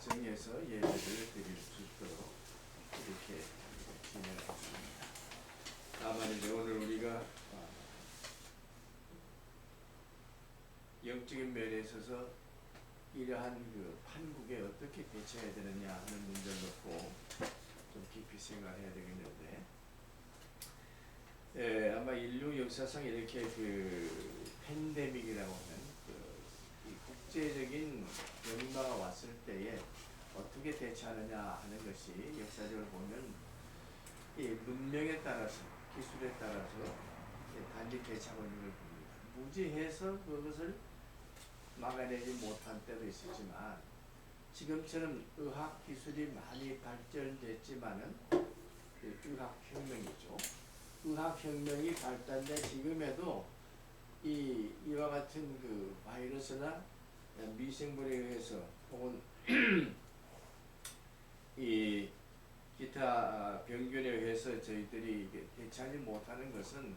정해서 예배를 드릴 수 있도록 이렇게 진행하겠습니다. 다만 이제 오늘 우리가 영적인 면에 있어서 이러한 그 판국에 어떻게 대처해야 되느냐 하는 문제를 놓고 좀 깊이 생각해야 되겠는데, 아마 인류 역사상 이렇게 그 팬데믹이라고 하는 이 국제적인 변화가 왔을 때에 어떻게 대처하느냐 하는 것이 역사적으로 보면 이 문명에 따라서, 기술에 따라서 달리 대처하고 있는 걸 봅니다. 무지해서 그것을 막아내지 못한 때도 있었지만, 지금처럼 의학 기술이 많이 발전됐지만은 의학 혁명이죠. 의학 혁명이 발달된 지금에도 이와 같은 그 바이러스나 미생물에 의해서 혹은 이 기타 병균에 의해서 저희들이 대처하지 못하는 것은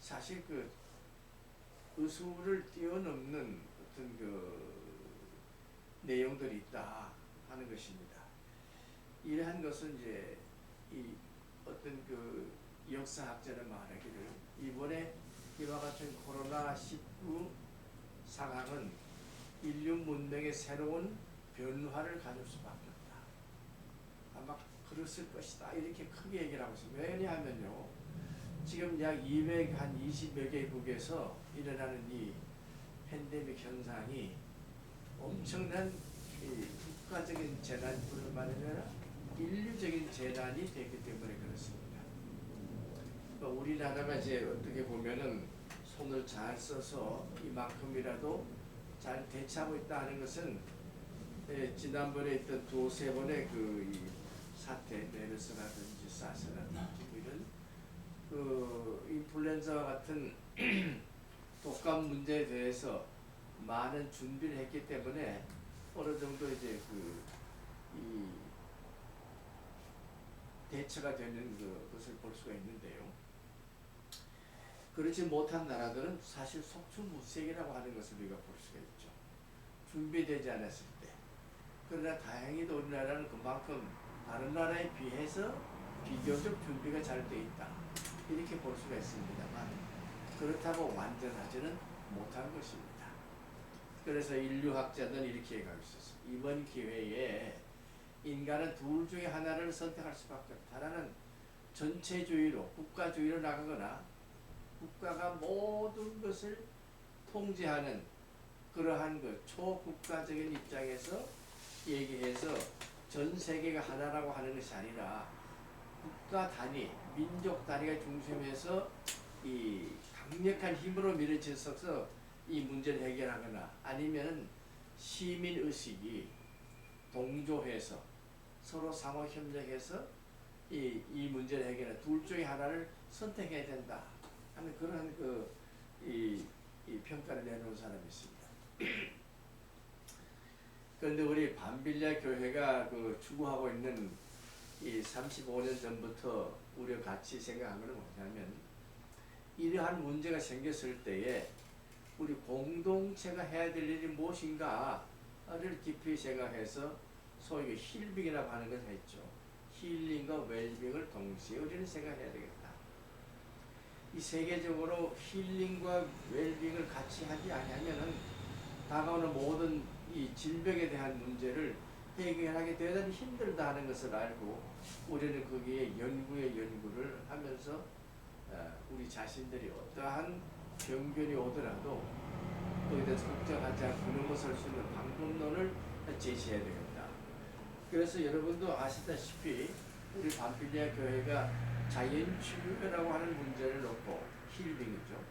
사실 그 의술을 뛰어넘는 어떤 그 내용들이 있다 하는 것입니다. 이러한 것은 이제 이 어떤 그 역사학자는 말하기를, 이번에 이와 같은 코로나19 상황은 인류 문명의 새로운 변화를 가질 수밖에 없다. 아마 그랬을 것이다. 이렇게 크게 얘기를 하고 있습니다. 왜냐하면요, 지금 약 220여 개국에서 일어나는 이 팬데믹 현상이 엄청난 국가적인 재난뿐만 아니라 인류적인 재난이 되기 때문에 그렇습니다. 우리나라가 이제 어떻게 보면은 손을 잘 써서 이만큼이라도 잘 대처하고 있다 하는 것은 지난번에 있던 두세 번의 이 사태, 메르스라든지 사스라든지 이런 그 인플루엔자와 같은 독감 문제에 대해서 많은 준비를 했기 때문에 어느 정도 이제 이 대처가 되는 것을 볼 수가 있는데요. 그렇지 못한 나라들은 사실 속수무책이라고 하는 것을 우리가 볼 수가 있죠. 준비되지 않았을 때. 그러나 다행히도 우리나라는 그만큼 다른 나라에 비해서 비교적 준비가 잘 돼 있다, 이렇게 볼 수가 있습니다만, 그렇다고 완전하지는 못한 것입니다. 그래서 인류학자들은 이렇게 얘기하고 있었어요. 이번 기회에 인간은 둘 중에 하나를 선택할 수밖에 없다. 하나는 전체주의로, 국가주의로 나가거나 국가가 모든 것을 통제하는 그러한 그 초국가적인 입장에서 얘기해서 전 세계가 하나라고 하는 것이 아니라 국가 단위, 민족 단위가 중심에서 이 강력한 힘으로 밀어쳐서 이 문제를 해결하거나, 아니면 시민 의식이 동조해서 서로 상호 협력해서 이 문제를 해결해, 둘 중에 하나를 선택해야 된다 하는 그런 이 평가를 내놓은 사람이 있습니다. 그런데 우리 반빌리아 교회가 추구하고 있는 이 35년 전부터 우리가 같이 생각한 것은 뭐냐면, 이러한 문제가 생겼을 때에 우리 공동체가 해야 될 일이 무엇인가를 깊이 생각해서 소위 힐빙이라고 하는 것을 했죠. 힐링과 웰빙을 동시에 우리는 생각해야 되겠다. 이 세계적으로 힐링과 웰빙을 같이 하지 아니하면은 다가오는 모든 이 질병에 대한 문제를 해결하게 대단히 힘들다 하는 것을 알고, 우리는 거기에 연구를 하면서 우리 자신들이 어떠한 병균이 오더라도 거기에 대해서 걱정하지 않고 넘어설 수 있는 방법론을 제시해야 되겠다. 그래서 여러분도 아시다시피 우리 반빌리아 교회가 자연치유라고 하는 문제를 놓고, 힐빙이죠.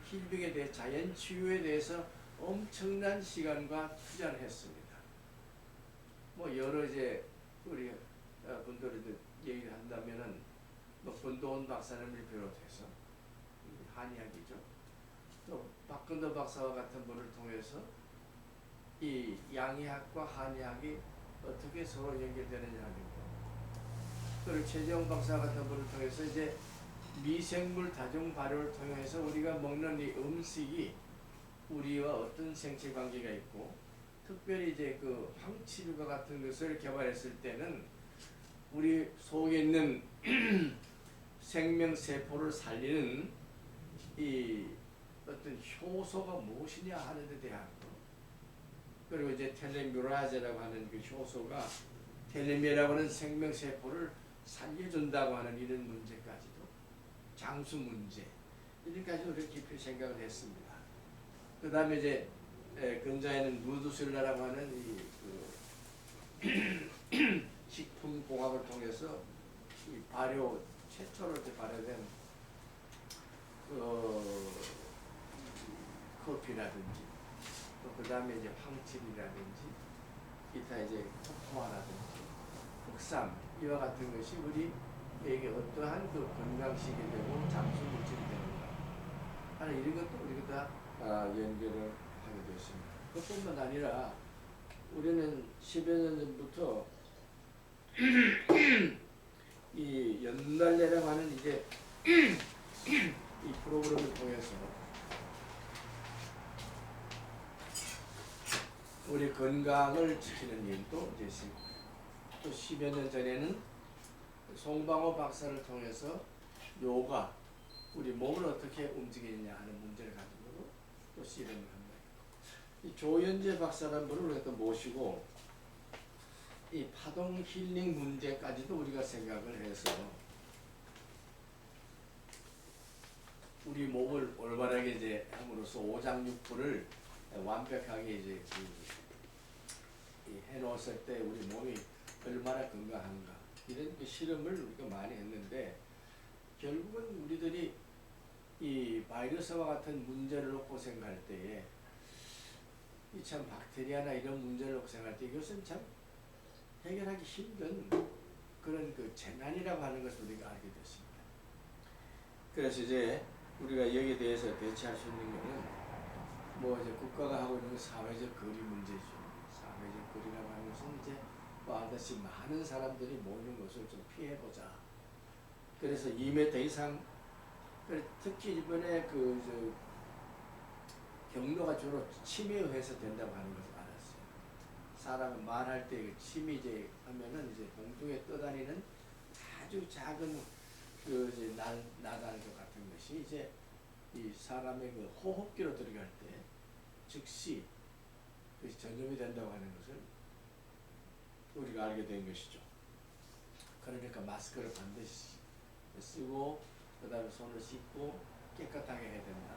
힐빙에 대해, 자연치유에 대해서 엄청난 시간과 투자를 했습니다. 뭐 여러 이제 우리 분들이 얘기를 한다면은 권도원 박사님을 비롯해서 한의학이죠. 또 박근도 박사와 같은 분을 통해서 이 양의학과 한의학이 어떻게 서로 연결되느냐 하는 거. 그리고 최재형 박사 같은 분을 통해서 이제 미생물 다중 발효를 통해서 우리가 먹는 이 음식이 우리와 어떤 생체 관계가 있고, 특별히 이제 그 항치류가 같은 것을 개발했을 때는 우리 속에 있는 생명 세포를 살리는 이 어떤 효소가 무엇이냐 하는 데 대한 거. 그리고 이제 텔레뮤라제라고 하는 그 효소가 텔레미라고 하는 생명 세포를 살려준다고 하는 이런 문제까지도, 장수 문제 이런까지 우리가 깊이 생각을 했습니다. 그 다음에 이제 근자에는 루드술라라고 하는 식품공학을 통해서 이 발효 최초로 이렇게 발효된 커피라든지, 또 그 다음에 이제 황칠이라든지, 기타 이제 코코아라든지, 흑삼 이와 같은 것이 우리에게 어떠한 그 건강식이 되고 장수 물질이 되는가 하는 이런 것도 우리가 다 연결을 하게 되었습니다. 그뿐만 아니라 우리는 10여 년 전부터 이 연날래라고 하는 이제 이 프로그램을 통해서 우리 건강을 지키는 일도 이제 있습니다. 또 10여 년 전에는 송방호 박사를 통해서 요가, 우리 몸을 어떻게 움직이느냐 하는 문제를 가지고 또 실험을 합니다. 이 조현재 박사라는 분을 우리가 또 모시고 이 파동 힐링 문제까지도 우리가 생각을 해서 우리 몸을 올바르게 이제 함으로써 오장육부를 완벽하게 이제 해놓았을 때 우리 몸이 얼마나 건강한가 이런 그 실험을 우리가 많이 했는데, 결국은 우리들이 이 바이러스와 같은 문제를 놓고 생각할 때에 이 참 박테리아나 이런 문제를 놓고 생각할 때 이것은 참 해결하기 힘든 그런 그 재난이라고 하는 것을 우리가 알게 됐습니다. 그래서 이제 우리가 여기에 대해서 대처할 수 있는 것은 뭐 이제 국가가 하고 있는 사회적 거리 문제죠. 사회적 거리라고 하는 것은 이제 아다시 많은 사람들이 모이는 것을 좀 피해보자. 그래서 2m 이상, 특히 이번에 경로가 주로 침에 의해서 된다고 하는 것을 알았어요. 사람은 말할 때 침이 이제 하면은 이제 공중에 떠다니는 아주 작은 이제 나달것 같은 것이 이제 이 사람의 그 호흡기로 들어갈 때 즉시 그것이 전염이 된다고 하는 것을 우리가 알게 된 것이죠. 그러니까 마스크를 반드시 쓰고 그 다음에 손을 씻고 깨끗하게 해야 된다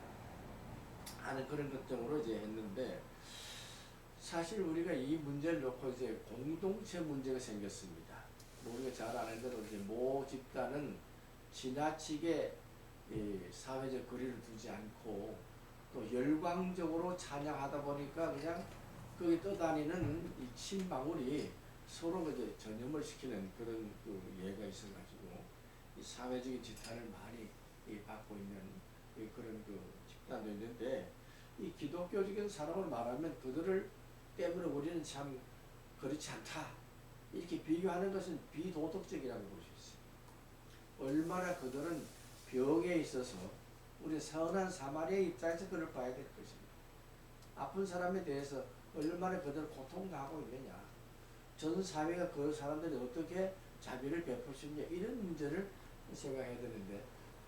하는 그런 걱정으로 이제 했는데, 사실 우리가 이 문제를 놓고 이제 공동체 문제가 생겼습니다. 우리가 잘 아는 대로 이제 모 집단은 지나치게 사회적 거리를 두지 않고 또 열광적으로 찬양하다 보니까 그냥 거기 떠다니는 이 침방울이 서로 이제 전염을 시키는 그런 그 예가 있어가지고 이 사회적인 지탄을 많이 받고 있는 그런 그 집단도 있는데, 이 기독교적인 사람을 말하면 그들을 때문에 우리는 참 그렇지 않다 이렇게 비교하는 것은 비도덕적이라고 볼 수 있어요. 얼마나 그들은 병에 있어서 우리 선한 사마리아의 입장에서 그를 봐야 될 것입니다. 아픈 사람에 대해서 얼마나 그들을 고통당하고 있느냐, 전 사회가 그 사람들이 어떻게 자비를 베풀 수 있냐, 이런 문제를 생각해야 되는데,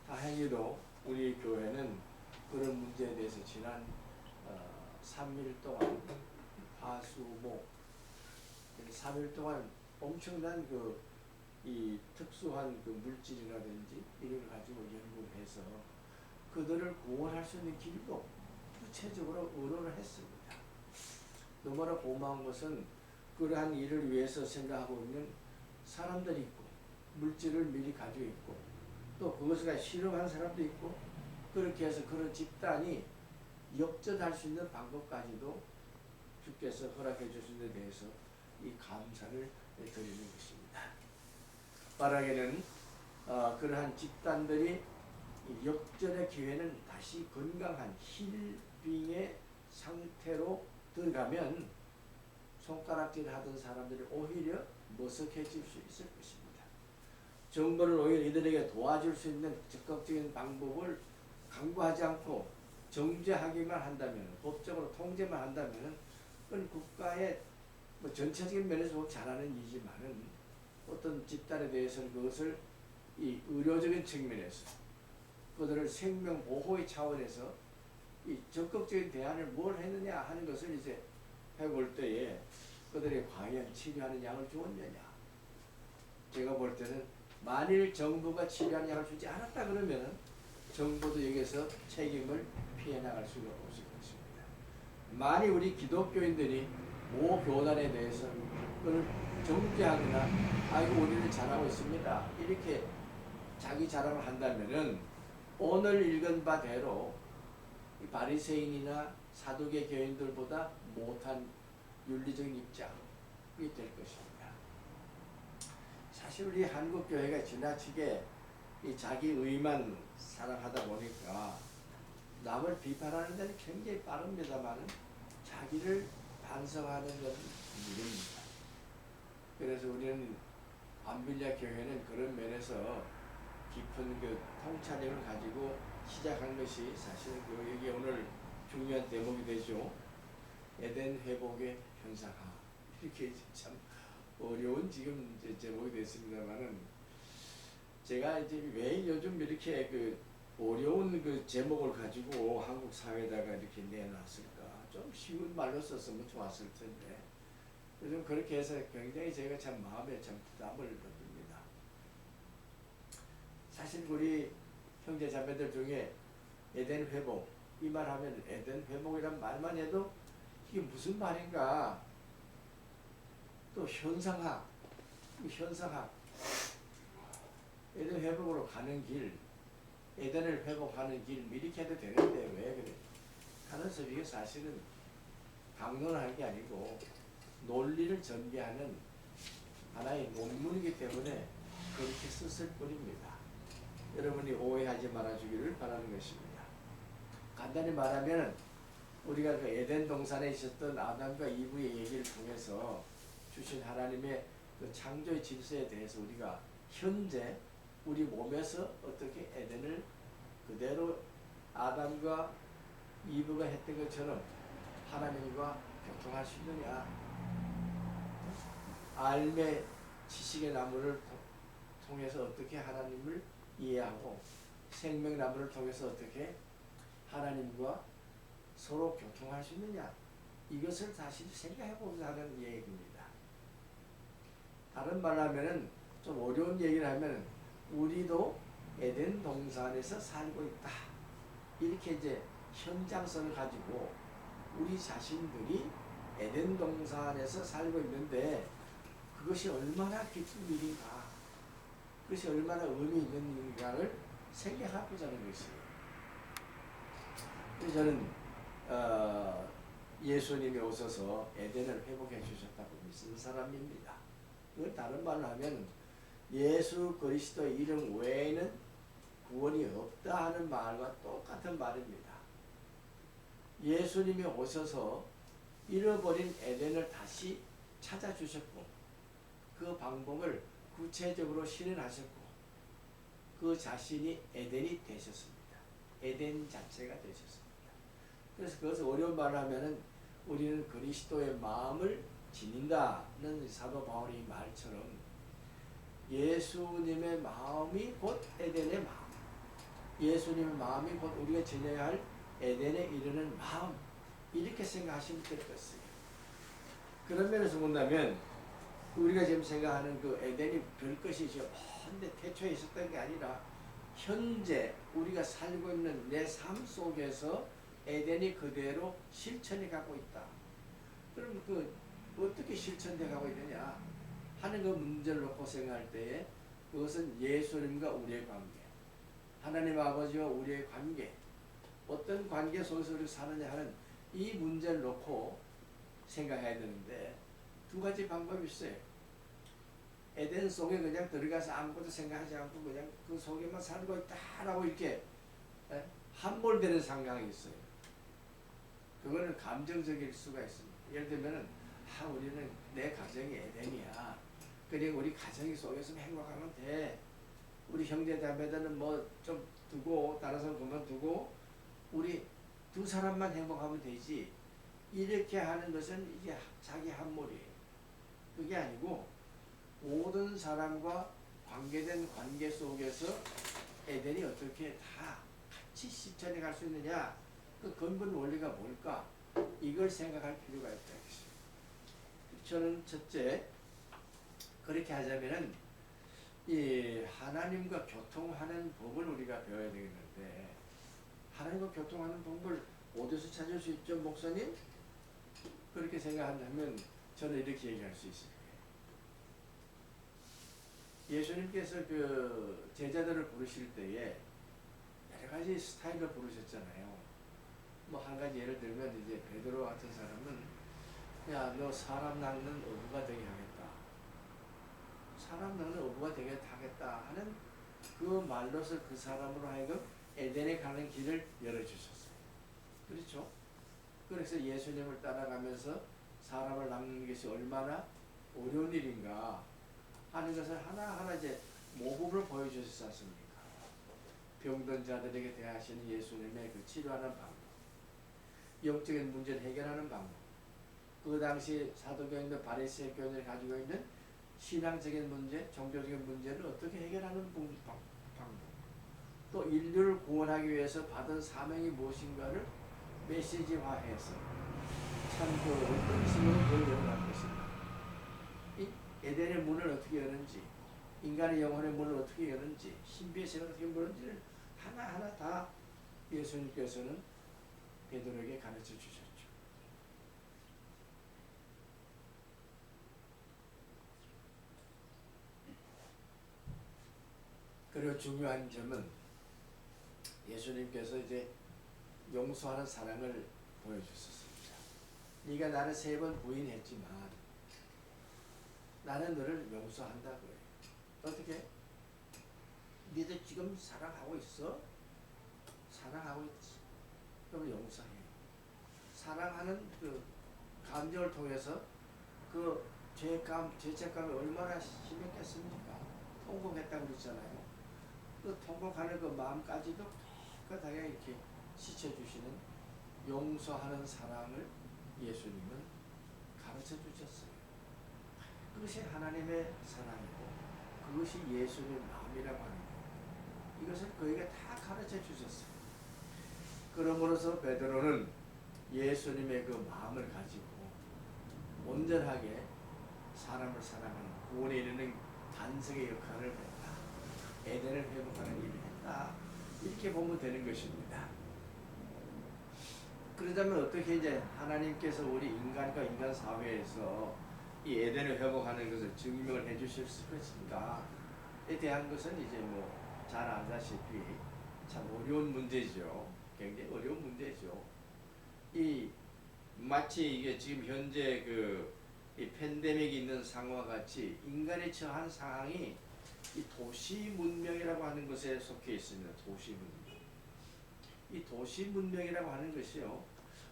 다행히도 우리 교회는 그런 문제에 대해서 지난 3일 동안 화수목 3일 동안 엄청난 이 특수한 그 물질이라든지 이런 걸 가지고 연구를 해서 그들을 구원할 수 있는 길도 구체적으로 의논을 했습니다. 너무나 고마운 것은 그러한 일을 위해서 생각하고 있는 사람들이 있고 물질을 미리 가지고 있고 또 그것을 실험한 사람도 있고, 그렇게 해서 그런 집단이 역전할 수 있는 방법까지도 주께서 허락해 주신 데 대해서 이 감사를 드리는 것입니다. 바라기는 그러한 집단들이 역전의 기회는 다시 건강한 힐빙의 상태로 들어가면 손가락질 하던 사람들이 오히려 머쓱해질 수 있을 것입니다. 정부를 오히려 이들에게 도와줄 수 있는 적극적인 방법을 강구하지 않고 정죄하기만 한다면, 법적으로 통제만 한다면 그건 국가의 뭐 전체적인 면에서 잘하는 일이지만은 어떤 집단에 대해서는 그것을 이 의료적인 측면에서 그들을 생명 보호의 차원에서 이 적극적인 대안을 뭘 했느냐 하는 것을 이제 해볼 때에 그들이 과연 치료하는 약을 주었느냐. 제가 볼 때는 만일 정부가 치료하는 약을 주지 않았다 그러면 정부도 여기서 책임을 피해 나갈 수가 없을 것입니다. 만일 우리 기독교인들이 모 교단에 대해서 그걸 정죄하거나 아이고 우리는 잘하고 있습니다 이렇게 자기 자랑을 한다면은 오늘 읽은 바대로 바리새인이나 사두개 교인들보다 못한 윤리적인 입장이 될 것입니다. 사실 우리 한국 교회가 지나치게 이 자기 의만 사랑하다 보니까 남을 비판하는 데는 굉장히 빠릅니다만 자기를 반성하는 것은 무리입니다. 그래서 우리는 밤빌리아 교회는 그런 면에서 깊은 그 통찰력을 가지고 시작한 것이 사실은 여기 오늘 중요한 대목이 되죠. 에덴 회복의 현상화. 이렇게 참 어려운 지금 이제 제목이 됐습니다만은 제가 이제 왜 요즘 이렇게 그 어려운 그 제목을 가지고 한국 사회에다가 이렇게 내놨을까? 좀 쉬운 말로 썼으면 좋았을 텐데 요즘 그렇게 해서 굉장히 제가 참 마음에 참 부담을 느낍니다. 사실 우리 형제 자매들 중에 에덴 회복 이 말하면 에덴 회복이란 말만 해도 이게 무슨 말인가? 또 현상학, 에덴 회복으로 가는 길, 에덴을 회복하는 길 이렇게 해도 되는데 왜 그래? 하는 소리가 사실은 강론하는 게 아니고 논리를 전개하는 하나의 논문이기 때문에 그렇게 썼을 뿐입니다. 여러분이 오해하지 말아주기를 바라는 것입니다. 간단히 말하면 우리가 그 에덴 동산에 있었던 아담과 이브의 얘기를 통해서 주신 하나님의 그 창조의 질서에 대해서 우리가 현재 우리 몸에서 어떻게 에덴을 그대로 아담과 이브가 했던 것처럼 하나님과 교통할 수 있느냐. 알매 지식의 나무를 통해서 어떻게 하나님을 이해하고 생명나무를 통해서 어떻게 하나님과 서로 교통할 수 있느냐. 이것을 다시 생각해보자는 얘기입니다. 다른 말로 하면은 좀 어려운 얘기를 하면 우리도 에덴 동산에서 살고 있다. 이렇게 이제 현장성을 가지고 우리 자신들이 에덴 동산에서 살고 있는데 그것이 얼마나 깊은 일인가, 그것이 얼마나 의미 있는 일인가를 생각해보자는 것이에요. 그래서 저는 예수님이 오셔서 에덴을 회복해 주셨다고 믿는 사람입니다. 이걸 다른 말로 하면 예수 그리스도 이름 외에는 구원이 없다 하는 말과 똑같은 말입니다. 예수님이 오셔서 잃어버린 에덴을 다시 찾아주셨고 그 방법을 구체적으로 실현하셨고 그 자신이 에덴이 되셨습니다. 에덴 자체가 되셨습니다. 그래서 그것을 어려운 말로 하면은 우리는 그리스도의 마음을 지닌다는 사도 바울의 말처럼 예수님의 마음이 곧 에덴의 마음, 예수님의 마음이 곧 우리가 지녀야 할 에덴에 이르는 마음, 이렇게 생각하시면 될 것이에요. 그런 면에서 본다면 우리가 지금 생각하는 그 에덴이 별것이 먼데 태초에 있었던 게 아니라 현재 우리가 살고 있는 내 삶 속에서 에덴이 그대로 실천해 가고 있다. 그럼 그 어떻게 실천돼 가고 있느냐 하는 그 문제를 놓고 생각할 때에 그것은 예수님과 우리의 관계, 하나님 아버지와 우리의 관계, 어떤 관계 속에서 우리가 사느냐 하는 이 문제를 놓고 생각해야 되는데 두 가지 방법이 있어요. 에덴 속에 그냥 들어가서 아무것도 생각하지 않고 그냥 그 속에만 살고 있다라고 이렇게 함몰되는 상황이 있어요. 그거는 감정적일 수가 있습니다. 예를 들면은 우리는 내 가정이 에덴이야. 그래 우리 가정이 속에서 행복하면 돼. 우리 형제 자매들은 뭐 좀 두고 다른 사람 그만두고 우리 두 사람만 행복하면 되지. 이렇게 하는 것은 이게 자기 함몰이에요. 그게 아니고 모든 사람과 관계된 관계 속에서 에덴이 어떻게 다 같이 실천해 갈 수 있느냐, 그 근본 원리가 뭘까, 이걸 생각할 필요가 있다. 저는 첫째, 그렇게 하자면은 이 하나님과 교통하는 법을 우리가 배워야 되겠는데, 하나님과 교통하는 법을 어디서 찾을 수 있죠, 목사님? 그렇게 생각한다면 저는 이렇게 얘기할 수 있습니다. 예수님께서 그 제자들을 부르실 때에 여러 가지 스타일로 부르셨잖아요. 뭐 한 가지 예를 들면 이제 베드로 같은 사람은, 야, 너 사람 낚는 어부가 되게 하겠다. 사람 낚는 어부가 되게 하겠다 하는 그 말로서 그 사람으로 하여금 에덴에 가는 길을 열어주셨어요. 그렇죠? 그래서 예수님을 따라가면서 사람을 낚는 것이 얼마나 어려운 일인가 하는 것을 하나하나 이제 모범을 보여주셨지 않습니까? 병든 자들에게 대하시는 예수님의 그 치료하는 방법, 영적인 문제를 해결하는 방법, 그 당시 사도교인들 바리새인 교인들이 가지고 있는 신앙적인 문제, 종교적인 문제를 어떻게 해결하는 방법, 또 인류를 구원하기 위해서 받은 사명이 무엇인가를 메시지화해서 참 그 어떤 식으로 그걸 열어갈 것인가, 이 에덴의 문을 어떻게 여는지, 인간의 영혼의 문을 어떻게 여는지, 신비의 세계를 어떻게 여는지를 하나하나 다 예수님께서는 베드로에게 가르쳐 주셨죠. 그리고 중요한 점은 예수님께서 이제 용서하는 사랑을 보여주셨습니다. 네가 나를 3번 부인했지만 나는 너를 용서한다고요. 어떻게? 니들 지금 사랑하고 있어? 사랑하고 있지. 그럼 용서해. 사랑하는 그 감정을 통해서 그 죄책감이 얼마나 심했겠습니까? 통곡했다고 그랬잖아요. 그 통곡하는 그 마음까지도 깨끗하게 이렇게 씻어주시는 용서하는 사랑을 예수님은 가르쳐 주셨어요. 그것이 하나님의 사랑이고 그것이 예수님의 마음이라고 하는 거예요. 이것을 그에게 다 가르쳐 주셨어요. 그러므로서 베드로는 예수님의 그 마음을 가지고 온전하게 사람을 사랑하는 구원에 이르는 단석의 역할을 했다. 에덴을 회복하는 일을 했다. 이렇게 보면 되는 것입니다. 그러자면 어떻게 이제 하나님께서 우리 인간과 인간 사회에서 이 에덴을 회복하는 것을 증명을 해 주실 것인가에 대한 것은 이제 뭐 잘 알다시피 참 어려운 문제죠. 굉장히 어려운 문제죠. 이 마치 이게 지금 현재 이 팬데믹이 있는 상황과 같이 인간이 처한 상황이 이 도시 문명이라고 하는 것에 속해 있습니다. 도시 문명. 이 도시 문명이라고 하는 것이요,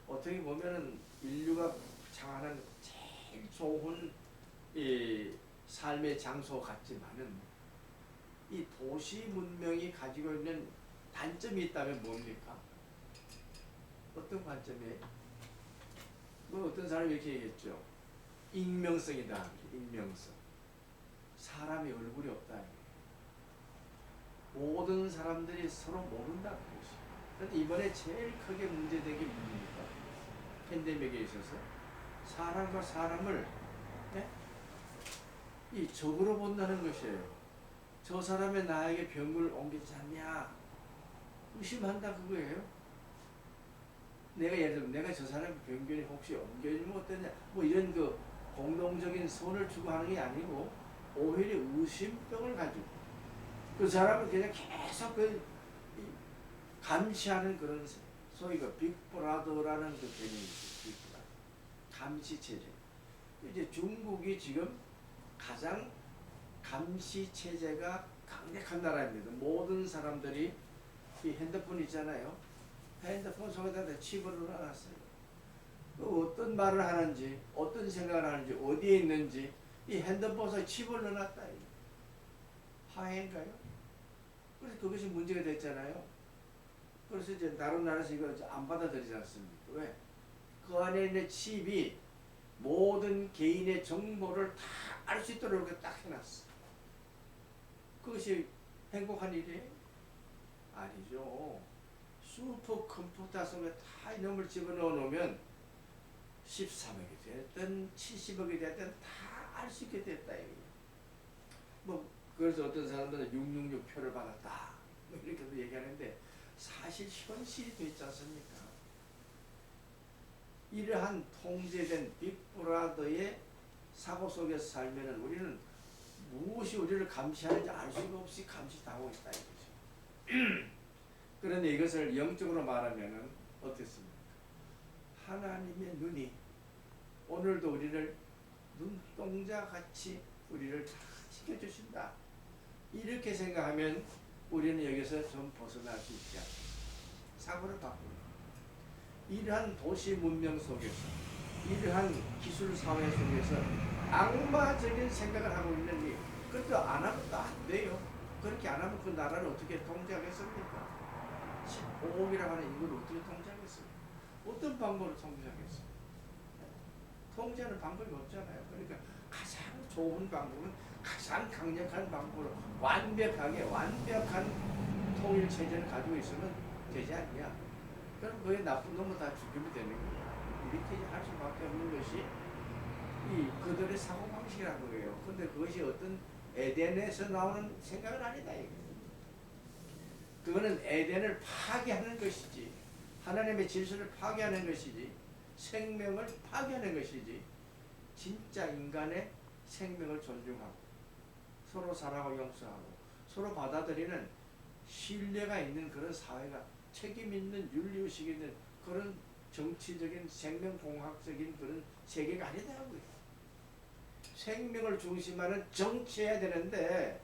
어떻게 보면은 인류가 장하는 제일 좋은 이 삶의 장소 같지만은 이 도시 문명이 가지고 있는 단점이 있다면 뭡니까? 어떤 관점이에요? 뭐 어떤 사람이 이렇게 얘기했죠. 익명성이다. 익명성. 사람의 얼굴이 없다. 모든 사람들이 서로 모른다. 그런데 이번에 제일 크게 문제된 게 뭡니까? 팬데믹에 있어서 사람과 사람을 이 적으로 본다는 것이에요. 저 사람이 나에게 병을 옮기지 않냐 의심한다 그거예요. 내가 예를 들면 내가 저 사람의 병균이 혹시 옮겨지면 어떠냐 뭐 이런 그 공동적인 선을 추구하는 게 아니고 오히려 의심병을 가지고 그 사람을 그냥 계속 감시하는 그런 소위 그 빅브라더라는 그 개념이 있어요. 빅브라더. 감시 체제. 이제 중국이 지금 가장 감시 체제가 강력한 나라입니다. 모든 사람들이 이 핸드폰 있잖아요. 핸드폰 속에다 칩을 넣어놨어요. 어떤 말을 하는지, 어떤 생각을 하는지, 어디에 있는지 이 핸드폰에 칩을 넣어놨다. 하해인가요? 그래서 그것이 문제가 됐잖아요. 그래서 이제 다른 나라에서 이거 안 받아들이지 않습니까? 왜? 그 안에 있는 칩이 모든 개인의 정보를 다 알 수 있도록 이렇게 딱 해놨어. 그것이 행복한 일이에요? 아니죠. 슈퍼컴퓨터 속에 다 이놈을 집어넣어 놓으면 13억이 됐든 70억이 됐든 다 알 수 있게 됐다. 뭐 그래서 어떤 사람들은 666표를 받았다. 뭐 이렇게도 얘기하는데 사실 현실이 되지 않습니까? 이러한 통제된 빅브라더의 사고 속에서 살면은 우리는 무엇이 우리를 감시하는지 알 수가 없이 감시당하고 있다 이거죠. 그런데 이것을 영적으로 말하면은 어떻습니까? 하나님의 눈이 오늘도 우리를 눈동자같이 우리를 다 지켜주신다. 이렇게 생각하면 우리는 여기서 좀 벗어날 수 있지 않습니까? 사고를 바꾸는 이러한 도시 문명 속에서 이러한 기술 사회 속에서 악마적인 생각을 하고 있는 그것도 안 하면 또 안 돼요. 그렇게 안 하면 그 나라를 어떻게 통제하겠습니까? 15억이라고 하는 이걸 어떻게 통제하겠습니까? 어떤 방법으로 통제하겠습니까? 통제하는 방법이 없잖아요. 그러니까 가장 좋은 방법은 가장 강력한 방법으로 완벽한 통일 체제를 가지고 있으면 되지 않냐. 그럼 그의 나쁜 놈은 다 죽이면 되는 거예요. 이렇게 할 수밖에 없는 것이 이 그들의 사고방식이라는 거예요. 근데 그것이 어떤 에덴에서 나오는 생각은 아니다. 그거는 에덴을 파괴하는 것이지 하나님의 질서를 파괴하는 것이지 생명을 파괴하는 것이지 진짜 인간의 생명을 존중하고 서로 사랑하고 용서하고 서로 받아들이는 신뢰가 있는 그런 사회가 책임 있는 윤리의식이 있는 그런 정치적인 생명공학적인 그런 세계가 아니다고요. 생명을 중심하는 정치해야 되는데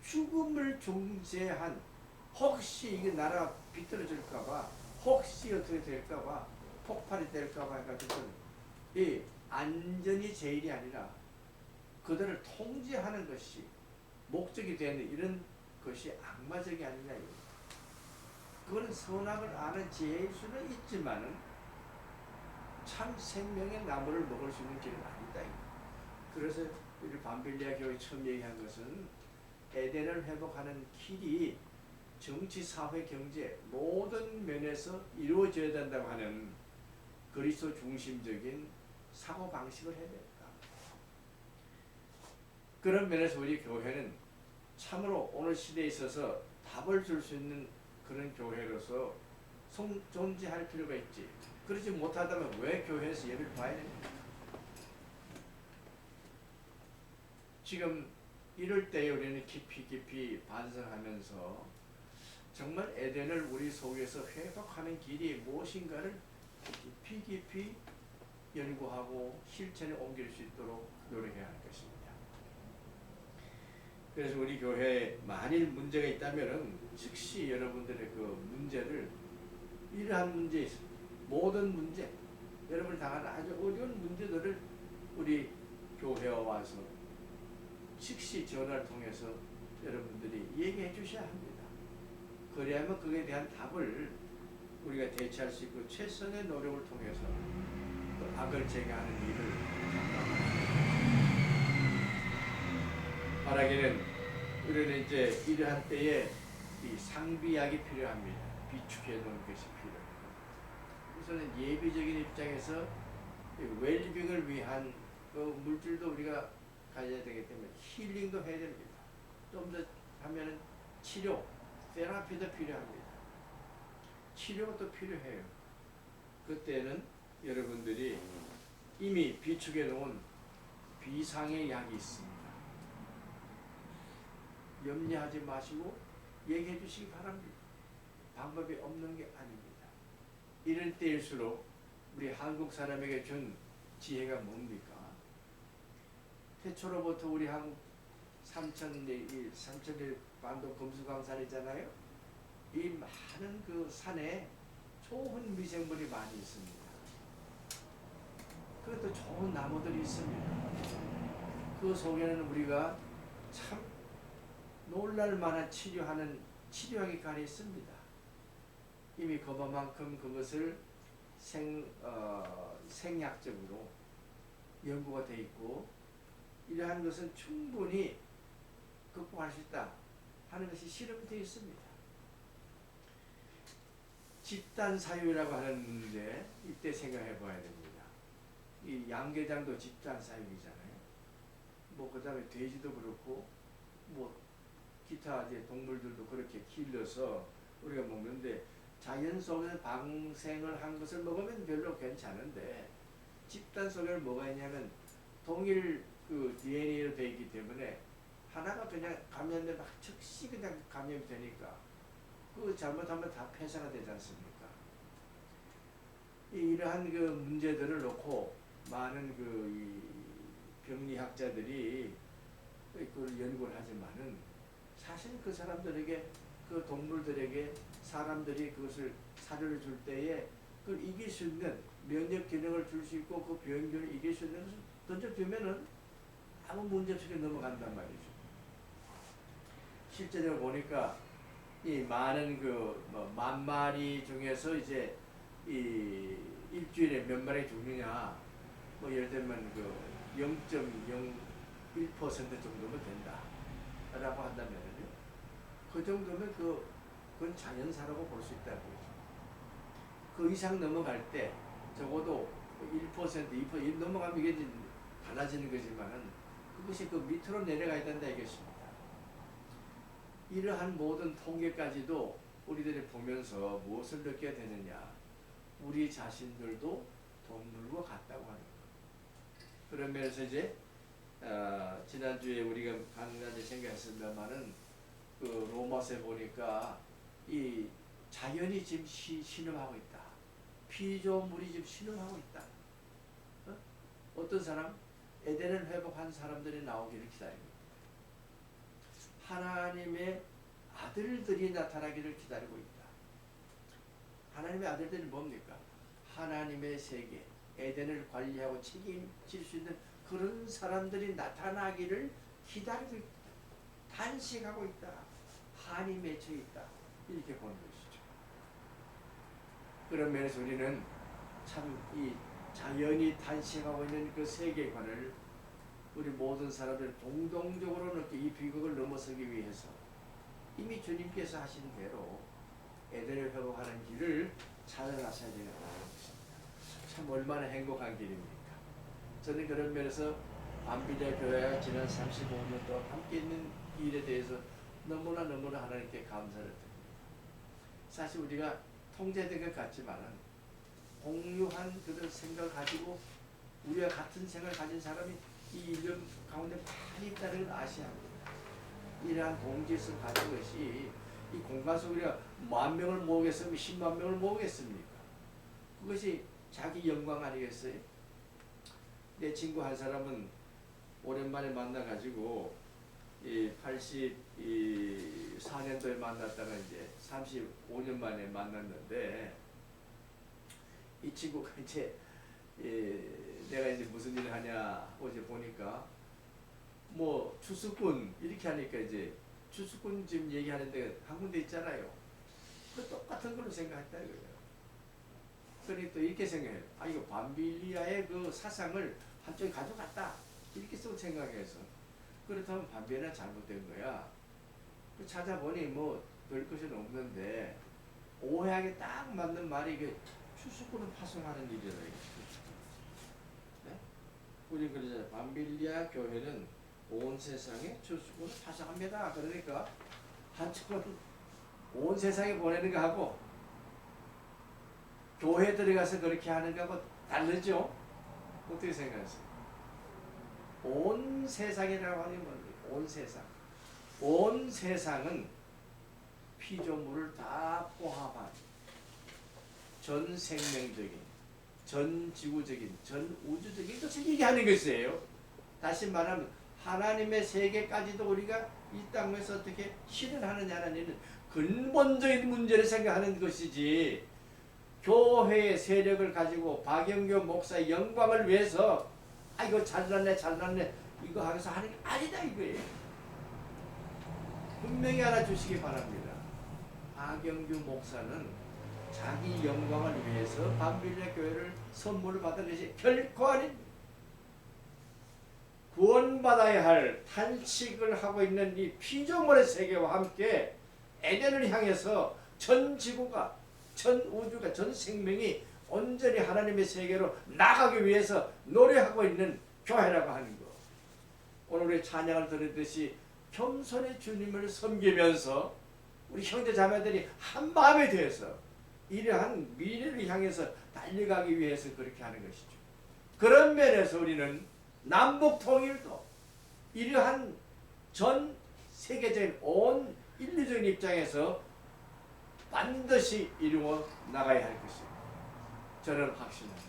죽음을 중재한 혹시 이게 나라 비틀어질까봐 혹시 어떻게 될까봐 폭발이 될까봐 해가지고 이 안전이 제일이 아니라 그들을 통제하는 것이 목적이 되는 이런 것이 악마적이 아니냐. 그거는 선악을 아는 지혜일 수는 있지만은 참 생명의 나무를 먹을 수 있는 길은 아니다. 그래서 우리 밤빌리아 교회 처음 얘기한 것은 에덴을 회복하는 길이 정치, 사회, 경제 모든 면에서 이루어져야 된다고 하는 그리스도 중심적인 사고방식을 해야 된다. 그런 면에서 우리 교회는 참으로 오늘 시대에 있어서 답을 줄 수 있는 그런 교회로서 존재할 필요가 있지. 그렇지 못하다면 왜 교회에서 예배를 봐야 됩니까? 지금 이럴 때에 우리는 깊이 반성하면서 정말 에덴을 우리 속에서 회복하는 길이 무엇인가를 깊이 연구하고 실천에 옮길 수 있도록 노력해야 할 것입니다. 그래서 우리 교회에 만일 문제가 있다면 즉시 여러분들의 그 문제를 이러한 문제 있습니다. 모든 문제 여러분이 당하는 아주 어려운 문제들을 우리 교회에 와서 즉시 전화를 통해서 여러분들이 얘기해 주셔야 합니다. 그래야만 그에 대한 답을 우리가 대처할 수 있고 최선의 노력을 통해서 그 악을 제거하는 일을 바라기는 우리는 이제 이러한 때에 이 상비약이 필요합니다. 비축해 놓은 것이 필요합니다. 우선은 예비적인 입장에서 웰빙을 위한 그 물질도 우리가 가져야 되기 때문에 힐링도 해야 됩니다. 좀 더 하면은 치료, 테라피도 필요합니다. 치료도 필요해요. 그때는 여러분들이 이미 비축해 놓은 비상의 약이 있습니다. 염려하지 마시고 얘기해 주시기 바랍니다. 방법이 없는 게 아닙니다. 이럴 때일수록 우리 한국 사람에게 준 지혜가 뭡니까? 태초로부터 우리 한국 삼천리 반도 금수강산이잖아요. 이 많은 그 산에 좋은 미생물이 많이 있습니다. 그것도 좋은 나무들이 있습니다. 그 속에는 우리가 참 놀랄 만한 치료약이 가려 있습니다. 이미 그만큼 그것을 생약적으로 연구가 돼 있고 이러한 것은 충분히 극복할 수 있다 하는 것이 실험되어 있습니다. 집단 사유라고 하는데 이때 생각해 봐야 됩니다. 이 양계장도 집단 사육이잖아요. 뭐 그다음에 돼지도 그렇고 뭐 기타 이제 동물들도 그렇게 길러서 우리가 먹는데 자연 속에서 방생을 한 것을 먹으면 별로 괜찮은데 집단 속에 뭐가 있냐면 동일 그 DNA로 되어 있기 때문에 하나가 그냥 감염돼 막 즉시 그냥 감염이 되니까 그 잘못하면 다 폐사가 되지 않습니까? 이러한 그 문제들을 놓고 많은 그 병리학자들이 그걸 연구를 하지만은 사실 그 사람들에게 그 동물들에게 사람들이 그것을 사료를 줄 때에 그걸 이길 수 있는 면역 기능을 줄 수 있고 그 병균을 이길 수 있는 것을 던져주면은 아무 문제 없이 넘어간단 말이죠. 실제로 보니까 이 많은 그 만 마리 중에서 이제 이 일주일에 몇 마리 죽느냐 뭐 예를 들면 그 0.01% 정도면 된다 라고 한다면요 그 정도면 그건 자연사라고 볼 수 있다고 그 이상 넘어갈 때 적어도 1%, 2% 넘어가면 이게 달라지는 거지만은 그것이 그 밑으로 내려가야 된다 이것입니다. 이러한 모든 통계까지도 우리들이 보면서 무엇을 느껴야 되느냐 우리 자신들도 동물과 같다고 하는 것. 그런 면에서 이제 지난주에 우리가 한 가지 생각했습니다만은 그 로마서에 보니까 이 자연이 지금 신음하고 있다. 피조물이 지금 신음하고 있다. 어떤 사람? 에덴을 회복한 사람들이 나오기를 기다립니다. 하나님의 아들들이 나타나기를 기다리고 있다. 하나님의 아들들이 뭡니까? 하나님의 세계, 에덴을 관리하고 책임질 수 있는 그런 사람들이 나타나기를 기다리고 있다. 단식하고 있다. 한이 맺혀 있다. 이렇게 보는 것이죠. 그런 면에서 우리는 참 이 자연이 단식하고 있는 그 세계관을 우리 모든 사람들 공동적으로 느끼 이 비극을 넘어서기 위해서 이미 주님께서 하신 대로 에덴을 회복하는 길을 찾아가셔야 되겠다는 것입니다. 참 얼마나 행복한 길입니까? 저는 그런 면에서 반빌리아 교회가 지난 35년 동안 함께 있는 일에 대해서 너무나 하나님께 감사를 드립니다. 사실 우리가 통제된 것 같지만은 공유한 그런 생각을 가지고 우리와 같은 생각을 가진 사람이 이 인류 가운데 많이 있다는 걸 아셔야 합니다. 이러한 공지성을 가진 것이 이 공간 속에 우리가 10,000명을 모으겠습니까? 10만 명을 모으겠습니까? 그것이 자기 영광 아니겠어요? 내 친구 한 사람은 오랜만에 만나가지고 이 84년도에 만났다가 이제 35년 만에 만났는데 이 친구가 이제 내가 이제 무슨 일을 하냐 어제 보니까 뭐 추수꾼 이렇게 하니까 이제 추수꾼 지금 얘기하는데 한 군데 있잖아요. 그 똑같은 걸로 생각했다 이거예요. 그러니 또 이렇게 생각해요. 아 이거 반빌리아의 그 사상을 한쪽에 가져갔다 이렇게 또 생각해서 그렇다면 반빌리아는 잘못된 거야. 찾아보니 뭐 별 것은 없는데 오해하게 딱 맞는 말이 그 추수꾼을 파송하는 일이라 네? 우리 그러잖아요. 반빌리아 교회는 온 세상에 추수꾼을 파송합니다. 그러니까 한쪽은 온 세상에 보내는 거 하고 교회 들어가서 그렇게 하는 거하고 다르죠? 어떻게 생각하세요? 온 세상이라고 하는 건 뭡니까? 온 세상. 온 세상은 피조물을 다 포함한 전 생명적인, 전 지구적인, 전 우주적인 것을 얘기하는 것이에요. 다시 말하면 하나님의 세계까지도 우리가 이 땅에서 어떻게 실현하느냐는 근본적인 문제를 생각하는 것이지 교회의 세력을 가지고 박영교 목사의 영광을 위해서 아 이거 잘났네 이거 하면서 하는 게 아니다 이거예요. 분명히 알아주시기 바랍니다. 박영규 목사는 자기 영광을 위해서 반빌리아 교회를 선물을 받은 것이 결코 아닙니다. 구원받아야 할 탄식을 하고 있는 이 피조물의 세계와 함께 에덴을 향해서 전 지구가, 전 우주가, 전 생명이 온전히 하나님의 세계로 나가기 위해서 노력하고 있는 교회라고 하는 것. 오늘 우리 찬양을 들었듯이 겸손히 주님을 섬기면서 우리 형제 자매들이 한 마음이 되어서 이러한 미래를 향해서 달려가기 위해서 그렇게 하는 것이죠. 그런 면에서 우리는 남북 통일도 이러한 전 세계적인 온 인류적인 입장에서 반드시 이루어 나가야 할 것입니다. 저는 확신합니다.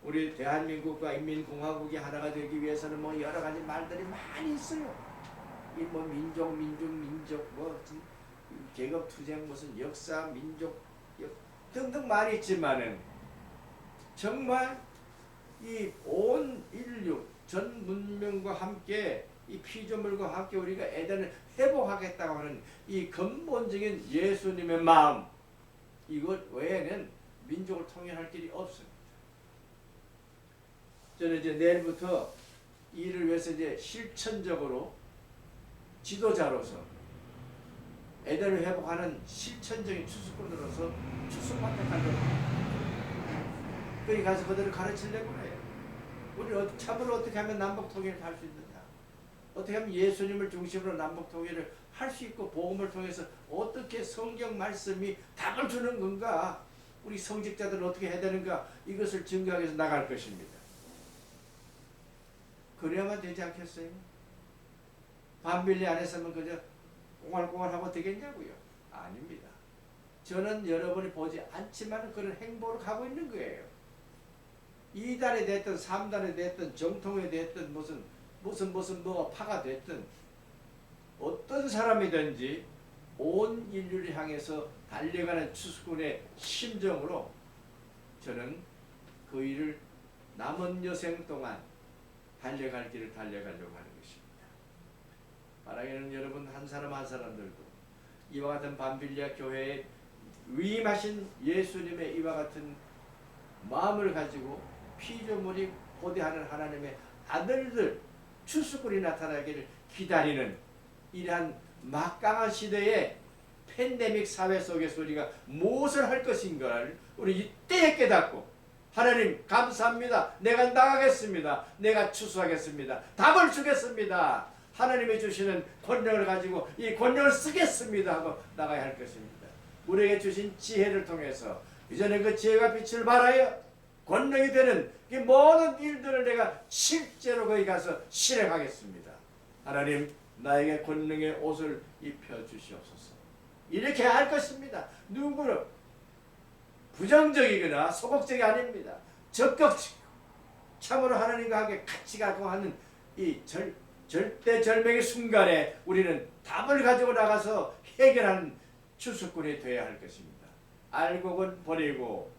우리 대한민국과 인민공화국이 하나가 되기 위해서는 뭐 여러 가지 말들이 많이 있어요. 이 뭐 민족 뭐 계급 투쟁 무슨 역사 민족 등등 많이 있지만은 정말 이 온 인류 전 문명과 함께 이 피조물과 함께 우리가 에덴을 회복하겠다고 하는 이 근본적인 예수님의 마음, 이것 외에는 민족을 통일할 길이 없습니다. 저는 이제 내일부터 이를 위해서 이제 실천적으로 지도자로서 에덴을 회복하는 실천적인 추수꾼으로서 추수받는 겁니다. 거기 가서 그들을 가르치려고 해요. 우리 참으로 어떻게 하면 남북 통일을 할 수 있느냐? 어떻게 하면 예수님을 중심으로 남북 통일을 할 수 있고 복음을 통해서 어떻게 성경 말씀이 답을 주는 건가? 우리 성직자들은 어떻게 해야 되는가? 이것을 증거하기 위해서 나갈 것입니다. 그래야만 되지 않겠어요? 반빌리 안에서만 그저 꽁알꽁알하고 되겠냐고요? 아닙니다. 저는 여러분이 보지 않지만 그런 행보를 하고 있는 거예요. 2단이 됐든 3단이 됐든 정통이 됐든 무슨 뭐 파가 됐든 어떤 사람이든지 온 인류를 향해서 달려가는 추수꾼의 심정으로 저는 그 일을 남은 여생 동안 달려갈 길을 달려가려고 하는 것입니다. 바라기는 여러분 한 사람 한 사람들도 이와 같은 반빌리아 교회에 위임하신 예수님의 이와 같은 마음을 가지고 피조물이 고대하는 하나님의 아들들 추수꾼이 나타나기를 기다리는 이러한 막강한 시대의 팬데믹 사회 속에서 우리가 무엇을 할 것인가를 우리 이때에 깨닫고 하나님 감사합니다. 내가 나가겠습니다. 내가 추수하겠습니다. 답을 주겠습니다. 하나님이 주시는 권력을 가지고 이 권력을 쓰겠습니다 하고 나가야 할 것입니다. 우리에게 주신 지혜를 통해서 이전에 그 지혜가 빛을 발하여 권력이 되는 이 모든 일들을 내가 실제로 거기 가서 실행하겠습니다. 하나님 나에게 권능의 옷을 입혀주시옵소서. 이렇게 할 것입니다. 누구는 부정적이거나 소극적이 아닙니다. 적극적이고 참으로 하나님과 함께 같이 가고 하는 이 절대절명의 순간에 우리는 답을 가지고 나가서 해결하는 추수꾼이 되어야 할 것입니다. 알곡은 버리고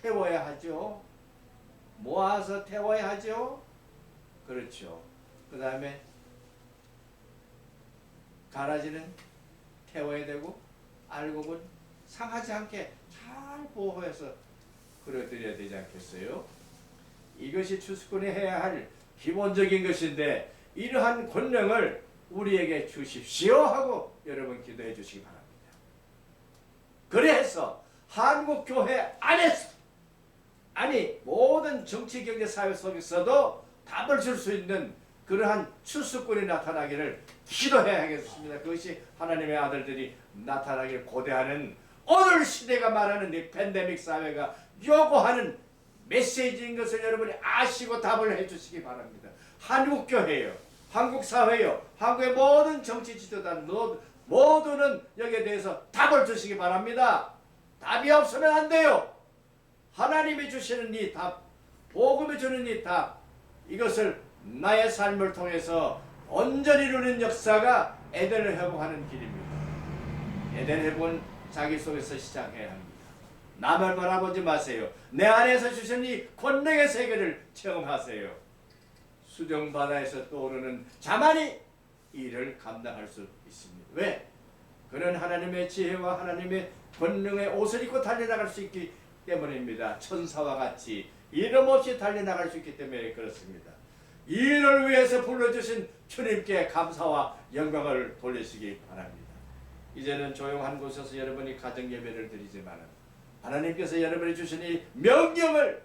태워야 하죠. 모아서 태워야 하죠. 그렇죠. 그 다음에 가라지는 태워야 되고 알곡은 상하지 않게 잘 보호해서 끌어들여야 되지 않겠어요? 이것이 추수꾼이 해야 할 기본적인 것인데 이러한 권능을 우리에게 주십시오 하고 여러분 기도해 주시기 바랍니다. 그래서 한국교회 안에서 아니 모든 정치, 경제, 사회 속에서도 답을 줄 수 있는 그러한 추수꾼이 나타나기를 기도해야 하겠습니다. 그것이 하나님의 아들들이 나타나기를 고대하는 오늘 시대가 말하는 이 팬데믹 사회가 요구하는 메시지인 것을 여러분이 아시고 답을 해주시기 바랍니다. 한국교회요, 한국사회요, 한국의 모든 정치 지도자는 모두는 여기에 대해서 답을 주시기 바랍니다. 답이 없으면 안 돼요. 하나님이 주시는 이 답, 복음이 주는 이 답, 이것을 나의 삶을 통해서 온전히 이루는 역사가 에덴을 회복하는 길입니다. 에덴 회복은 자기 속에서 시작해야 합니다. 남을 바라보지 마세요. 내 안에서 주신 이 권능의 세계를 체험하세요. 수정바다에서 떠오르는 자만이 이를 감당할 수 있습니다. 왜? 그는 하나님의 지혜와 하나님의 권능의 옷을 입고 달려나갈 수 있기 때문입니다. 천사와 같이 이름 없이 달려나갈 수 있기 때문에 그렇습니다. 이를 위해서 불러주신 주님께 감사와 영광을 돌리시기 바랍니다. 이제는 조용한 곳에서 여러분이 가정 예배를 드리지만 하나님께서 여러분이 주신 이 명령을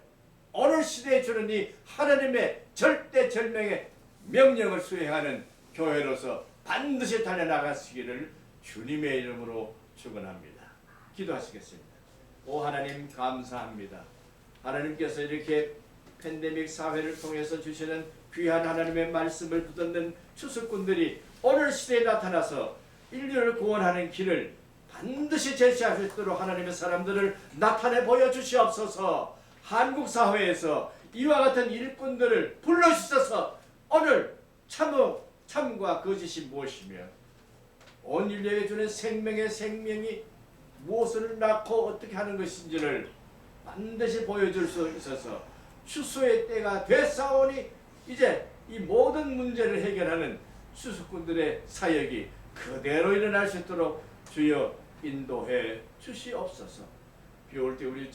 오늘 시대에 주는 이 하나님의 절대절명의 명령을 수행하는 교회로서 반드시 달려나가시기를 주님의 이름으로 축원합니다. 기도하시겠습니다. 오 하나님 감사합니다. 하나님께서 이렇게 팬데믹 사회를 통해서 주시는 귀한 하나님의 말씀을 붙듣는 추수꾼들이 오늘 시대에 나타나서 인류를 구원하는 길을 반드시 제시할 수 있도록 하나님의 사람들을 나타내 보여주시옵소서. 한국 사회에서 이와 같은 일꾼들을 불러주셔서 오늘 참과 거짓이 무엇이며 온 인류에게 주는 생명이 무엇을 낳고 어떻게 하는 것인지를 반드시 보여줄 수 있어서 추수의 때가 됐사오니 이제 이 모든 문제를 해결하는 추수꾼들의 사역이 그대로 일어날 수 있도록 주여 인도해 주시옵소서. 비 올 때 우리